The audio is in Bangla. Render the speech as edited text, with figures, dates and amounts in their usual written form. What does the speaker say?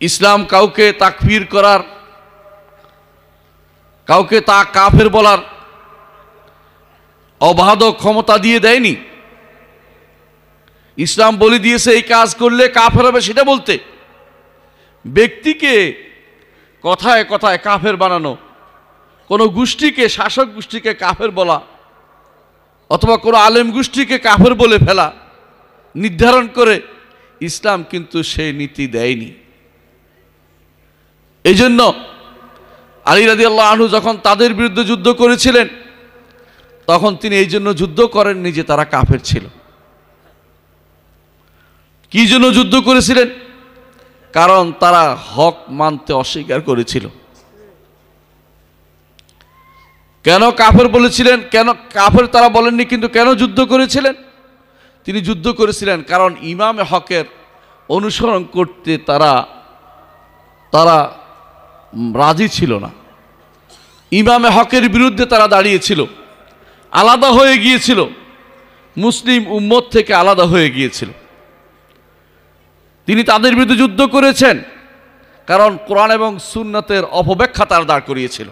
ইসলাম কাউকে তাকফির করার, কাউকে তা কাফের বলার অবাধ ক্ষমতা দিয়ে দেয়নি। ইসলাম বলে দিয়েছে এই কাজ করলে কাফের হবে সেটা বলতে। ব্যক্তিকে কথায় কথায় কাফের বানানো, কোনো গোষ্ঠীকে, শাসক গোষ্ঠীকে কাফের বলা, অথবা কোনো আলেম গোষ্ঠীকে কাফের বলে ফেলা নির্ধারণ করে ইসলাম কিন্তু সেই নীতি দেয়নি। এই জন্য আলী রাদিয়াল্লাহু আনহু যখন তাদের বিরুদ্ধে যুদ্ধ করেছিলেন, তখন তিনি এই জন্য যুদ্ধ করেননি যে তারা কাফের ছিল। কি জন্য যুদ্ধ করেছিলেন? কারণ তারা হক মানতে অস্বীকার করেছিল। কেন কাফের বলেছিলেন? কেন কাফের তারা বলেননি, কিন্তু কেন যুদ্ধ করেছিলেন? তিনি যুদ্ধ করেছিলেন কারণ ইমামে হকের অনুসরণ করতে তারা রাজি ছিল না। ইমামে হকের বিরুদ্ধে তারা দাঁড়িয়েছিল, আলাদা হয়ে গিয়েছিল, মুসলিম উম্মত থেকে আলাদা হয়ে গিয়েছিল। তিনি তাদের বিরুদ্ধে যুদ্ধ করেছেন কারণ কোরআন এবং সুন্নাতের অপব্যাখ্যা তারা দাঁড় করিয়েছিল।